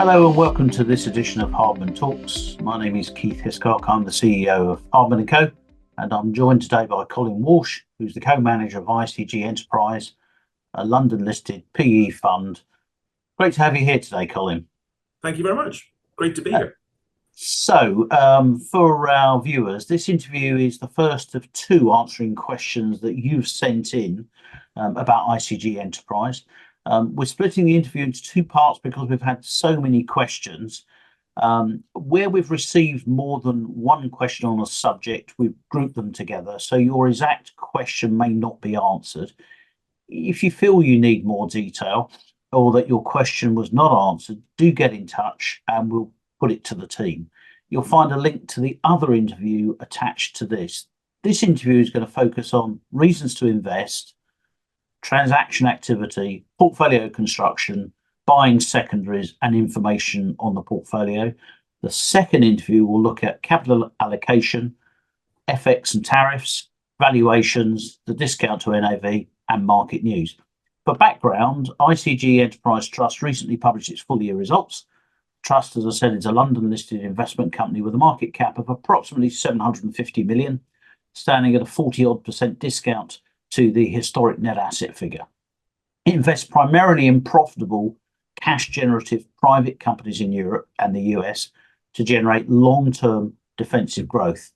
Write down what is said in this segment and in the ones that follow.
Hello and welcome to this edition of Hardman Talks. My name is Keith Hiscock. I'm the CEO of Hardman & Co. and I'm joined today by Colm Walsh, who's the co-manager of ICG Enterprise, a London-listed PE fund. Great to have you here today, Colm. Thank you very much. Great to be here. So, for our viewers, this interview is the first of two answering questions that you've sent in about ICG Enterprise. We're splitting the interview into two parts because we've had so many questions. Where we've received more than one question on a subject, we've grouped them together, so your exact question may not be answered. If you feel you need more detail or that your question was not answered, do get in touch and we'll put it to the team. You'll find a link to the other interview attached to this. This interview is going to focus on reasons to invest, transaction activity, portfolio construction, buying secondaries, and information on the portfolio. The second interview will look at capital allocation, FX and tariffs, valuations, the discount to NAV, and market news. For background, ICG Enterprise Trust recently published its full year results. Trust, as I said, is a London-listed investment company with a market cap of approximately 750 million, standing at a 40-odd% discount to the historic net asset figure. It invests primarily in profitable, cash-generative private companies in Europe and the US to generate long-term defensive growth.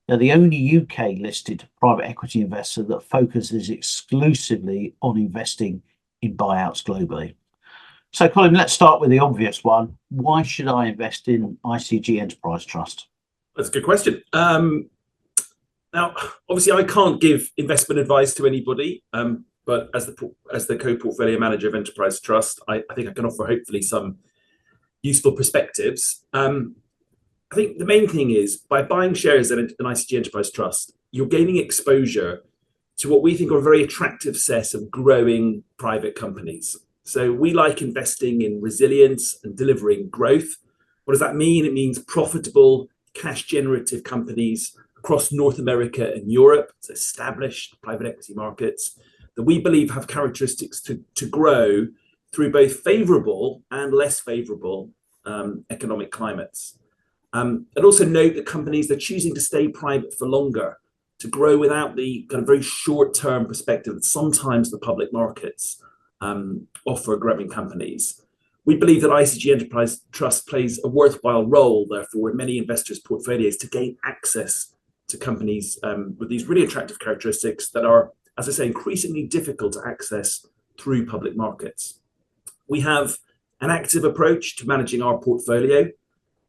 They're the only UK-listed private equity investor that focuses exclusively on investing in buyouts globally. So, Colm, let's start with the obvious one. Why should I invest in ICG Enterprise Trust? That's a good question. Now, obviously, I can't give investment advice to anybody, but as the co-portfolio manager of Enterprise Trust, I think I can offer hopefully some useful perspectives. I think the main thing is by buying shares in an ICG Enterprise Trust, you're gaining exposure to what we think are a very attractive set of growing private companies. So we like investing in resilience and delivering growth. What does that mean? It means profitable, cash-generative companies across North America and Europe, established private equity markets that we believe have characteristics to grow through both favourable and less favourable economic climates. And also note that companies that are choosing to stay private for longer, to grow without the kind of very short-term perspective that sometimes the public markets offer growing companies. We believe that ICG Enterprise Trust plays a worthwhile role, therefore, in many investors' portfolios to gain access to companies with these really attractive characteristics that are, as I say, increasingly difficult to access through public markets. We have an active approach to managing our portfolio.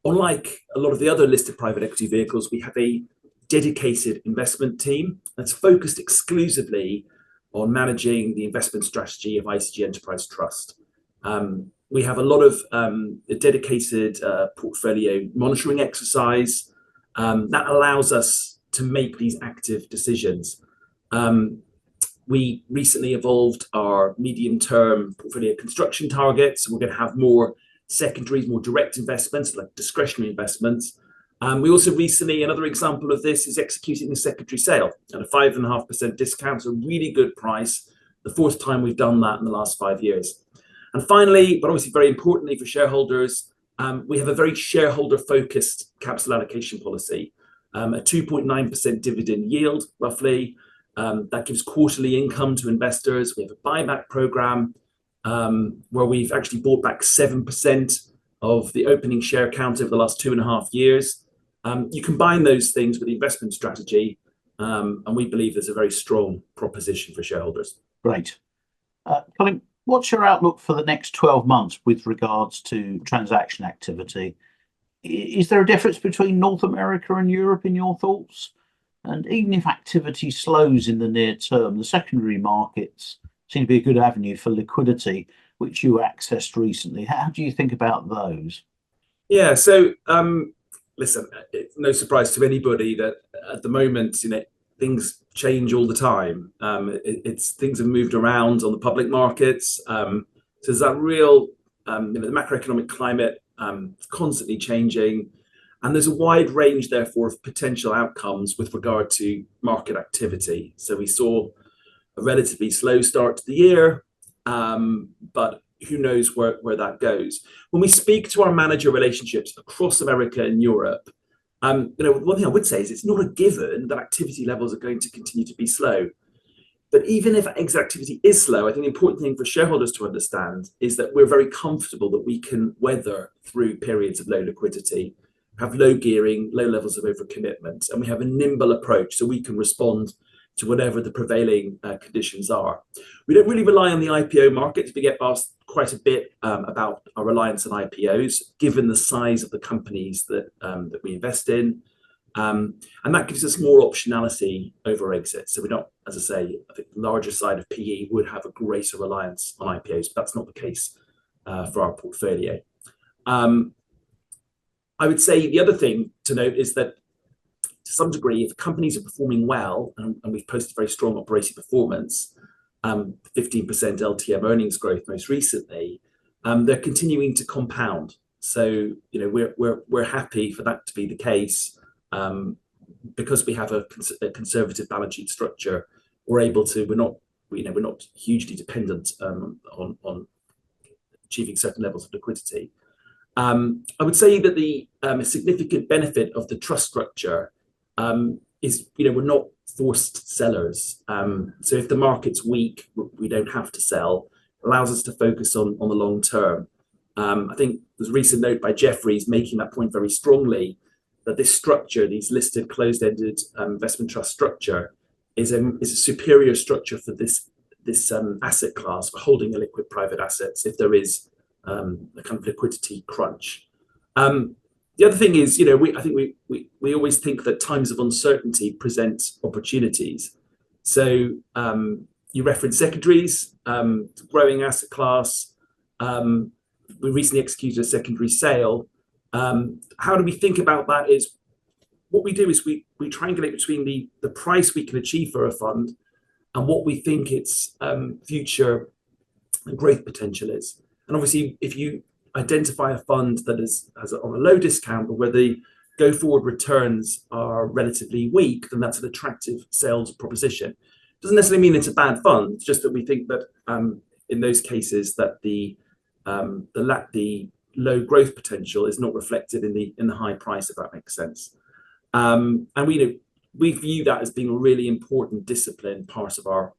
Unlike a lot of the other listed private equity vehicles, we have a dedicated investment team that's focused exclusively on managing the investment strategy of ICG Enterprise Trust. We have a lot of dedicated portfolio monitoring exercise that allows us to make these active decisions. We recently evolved our medium-term portfolio construction targets. We're going to have more secondaries, more direct investments, like discretionary investments. We also recently, another example of this is executing a secondary sale at a 5.5% discount, a really good price, the fourth time we've done that in the last 5 years. And finally, but obviously very importantly for shareholders, we have a very shareholder-focused capital allocation policy, a 2.9% dividend yield, roughly. That gives quarterly income to investors. We have a buyback program where we've actually bought back 7% of the opening share count over the last 2.5 years. You combine those things with the investment strategy, and we believe there's a very strong proposition for shareholders. Great. Colm, what's your outlook for the next 12 months with regards to transaction activity? Is there a difference between North America and Europe in your thoughts? And even if activity slows in the near term, the secondary markets seem to be a good avenue for liquidity, which you accessed recently. How do you think about those? Yeah, so listen, it's no surprise to anybody that at the moment, things change all the time. Things have moved around on the public markets. So there's that real, the macroeconomic climate constantly changing. And there's a wide range, therefore, of potential outcomes with regard to market activity. So we saw a relatively slow start to the year, but who knows where that goes. When we speak to our manager relationships across America and Europe, one thing I would say is it's not a given that activity levels are going to continue to be slow. But even if exit activity is slow, I think the important thing for shareholders to understand is that we're very comfortable that we can weather through periods of low liquidity, have low gearing, low levels of overcommitment, and we have a nimble approach so we can respond to whatever the prevailing conditions are. We don't really rely on the IPO market. We get asked quite a bit about our reliance on IPOs, given the size of the companies that we invest in. And that gives us more optionality over exits. So we're not, as I say, I think the larger side of PE would have a greater reliance on IPOs, but that's not the case for our portfolio. I would say the other thing to note is that to some degree, if companies are performing well, and we've posted very strong operating performance, 15% LTM earnings growth most recently, they're continuing to compound. So we're happy for that to be the case. Because we have a conservative balance sheet structure, we're not hugely dependent on achieving certain levels of liquidity. I would say that the significant benefit of the trust structure is we're not forced sellers. So if the market's weak, we don't have to sell. It allows us to focus on the long term. I think there's a recent note by Jefferies making that point very strongly, that this structure, these listed closed-ended investment trust structure, is a superior structure for this asset class, for holding illiquid private assets if there is a kind of liquidity crunch. The other thing is, I think we always think that times of uncertainty present opportunities. So you referenced secondaries, growing asset class. We recently executed a secondary sale. How do we think about that? Is what we do is we triangulate between the price we can achieve for a fund and what we think its future growth potential is. And obviously, if you identify a fund that has on a low discount, but where the go forward returns are relatively weak, then that's an attractive sales proposition. Doesn't necessarily mean it's a bad fund. It's just that we think that in those cases that the low growth potential is not reflected in the high price, if that makes sense. And we view that as being a really important discipline part of our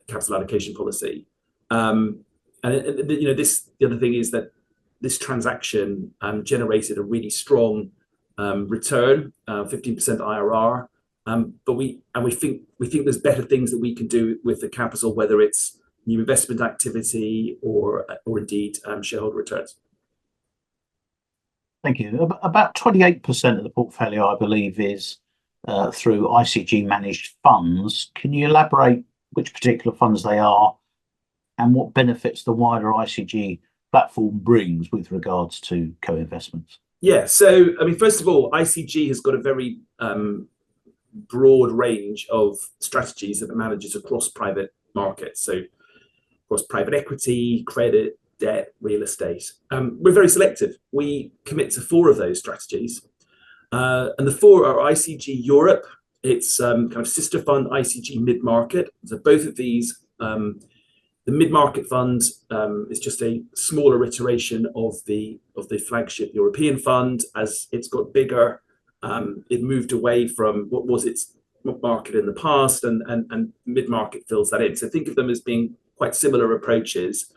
capital allocation policy. The other thing is that this transaction generated a really strong return, 15% IRR. But we think there's better things that we can do with the capital, whether it's new investment activity or indeed shareholder returns. Thank you. About 28% of the portfolio, I believe, is through ICG managed funds. Can you elaborate which particular funds they are and what benefits the wider ICG platform brings with regards to co-investments? Yeah, so first of all, ICG has got a very broad range of strategies that it manages across private markets. So across private equity, credit, debt, real estate. We're very selective. We commit to 4 of those strategies. And the 4 are ICG Europe. It's kind of sister fund ICG Mid-Market. So both of these, the Mid-Market fund is just a smaller iteration of the flagship European fund. As it's got bigger, it moved away from what was its market in the past, and Mid-Market fills that in. So think of them as being quite similar approaches.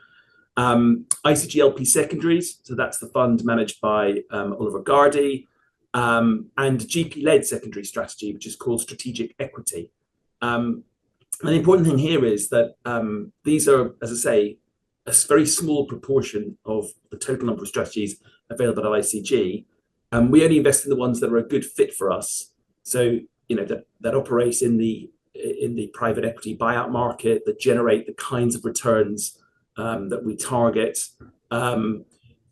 ICG LP Secondaries, so that's the fund managed by Oliver Gardy, and GP-led secondary strategy, which is called Strategic Equity. And the important thing here is that these are, as I say, a very small proportion of the total number of strategies available at ICG. And we only invest in the ones that are a good fit for us. So, that operate in the private equity buyout market, that generate the kinds of returns that we target. And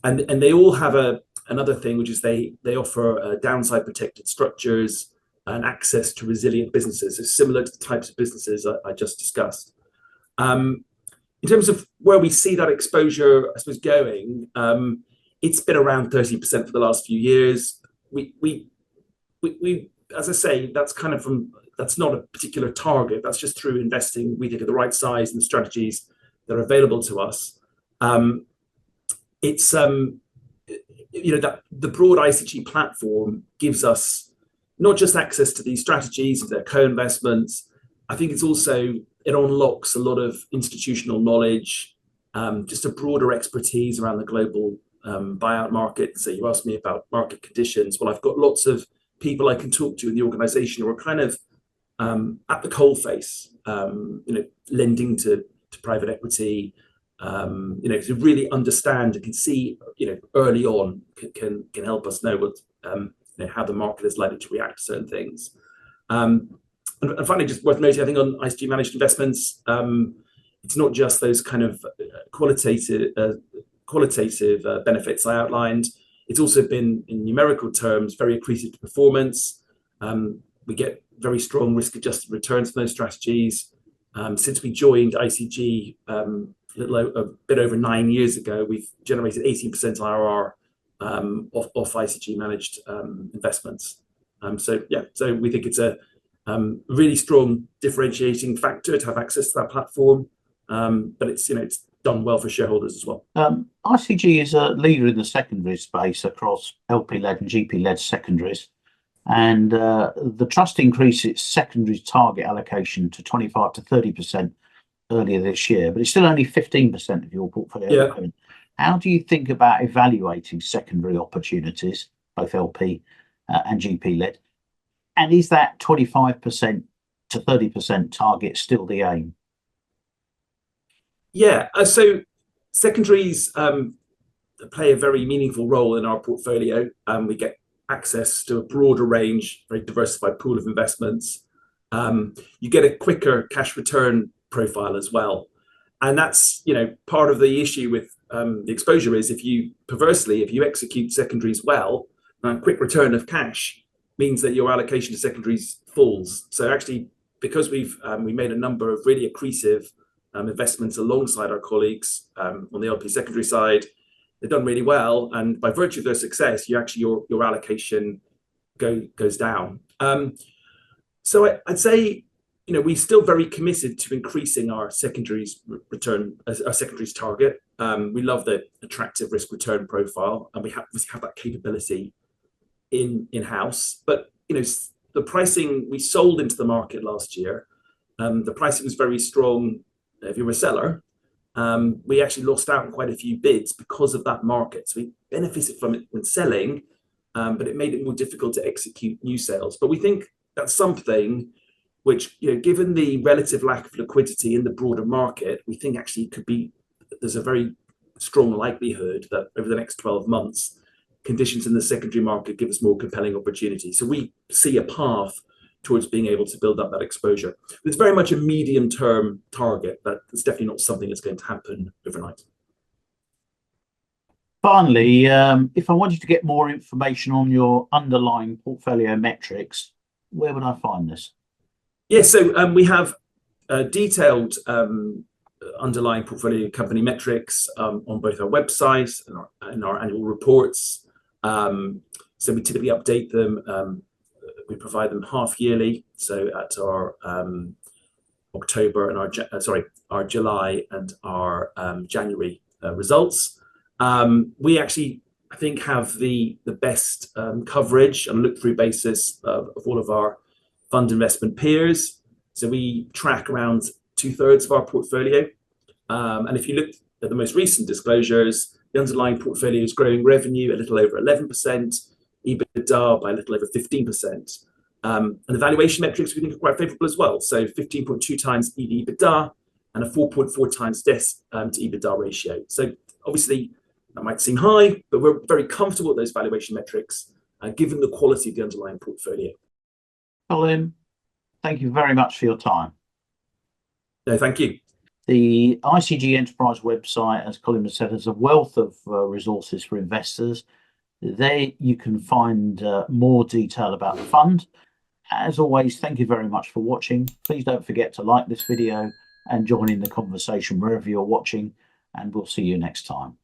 they all have another thing, which is they offer downside protected structures and access to resilient businesses, so similar to the types of businesses I just discussed. In terms of where we see that exposure, I suppose, going, it's been around 30% for the last few years. We as I say, that's not a particular target. That's just through investing, we think, at the right size and strategies that are available to us. It's that the broad ICG platform gives us not just access to these strategies, their co-investments. I think it unlocks a lot of institutional knowledge, just a broader expertise around the global buyout market. So you asked me about market conditions. Well, I've got lots of people I can talk to in the organization who are kind of at the coalface, lending to private equity, to really understand and can see, early on can help us know what, how the market is likely to react to certain things. And finally, just worth noting, I think on ICG managed investments, it's not just those kind of qualitative benefits I outlined. It's also been, in numerical terms, very accretive to performance. We get very strong risk-adjusted returns from those strategies. Since we joined ICG a bit over 9 years ago, we've generated 18% IRR off ICG managed investments. So we think it's a really strong differentiating factor to have access to that platform. But it's done well for shareholders as well. ICG is a leader in the secondary space across LP-led and GP-led secondaries. And the trust increased its secondaries target allocation to 25 to 30% earlier this year, but it's still only 15% of your portfolio. Yeah. How do you think about evaluating secondary opportunities, both LP and GP led? And is that 25% to 30% target still the aim? Yeah, so secondaries play a very meaningful role in our portfolio. We get access to a broader range, very diversified pool of investments. You get a quicker cash return profile as well. And that's, part of the issue with the exposure is if you execute secondaries well, quick return of cash means that your allocation to secondaries falls. So actually, because we made a number of really accretive investments alongside our colleagues on the LP secondary side, they've done really well, and by virtue of their success, your allocation goes down. So I'd say, we're still very committed to increasing our secondaries return, our secondaries target. We love the attractive risk return profile, and we have that capability in-house. But the pricing we sold into the market last year, the pricing was very strong. If you were a seller, we actually lost out on quite a few bids because of that market. So we benefited from it when selling, but it made it more difficult to execute new sales. But we think that's something which, given the relative lack of liquidity in the broader market, we think actually there's a very strong likelihood that over the next 12 months, conditions in the secondary market give us more compelling opportunities. So we see a path towards being able to build up that exposure. It's very much a medium-term target, but it's definitely not something that's going to happen overnight. Finally, if I wanted to get more information on your underlying portfolio metrics, where would I find this? Yeah, so we have detailed underlying portfolio company metrics on both our website and our annual reports. So we typically update them. We provide them half yearly, so at our October and our July and our January results. We actually, I think, have the best coverage on a look-through basis of all of our fund investment peers. So we track around 2/3 of our portfolio. And if you look at the most recent disclosures, the underlying portfolio is growing revenue a little over 11%, EBITDA by a little over 15%. And the valuation metrics we think are quite favorable as well. So 15.2 times EV/EBITDA and a 4.4 times debt to EBITDA ratio. So obviously that might seem high, but we're very comfortable with those valuation metrics given the quality of the underlying portfolio. Colm, thank you very much for your time. No, thank you. The ICG Enterprise website, as Colm has said, has a wealth of resources for investors. There you can find more detail about the fund. As always, thank you very much for watching. Please don't forget to like this video and join in the conversation wherever you're watching, and we'll see you next time.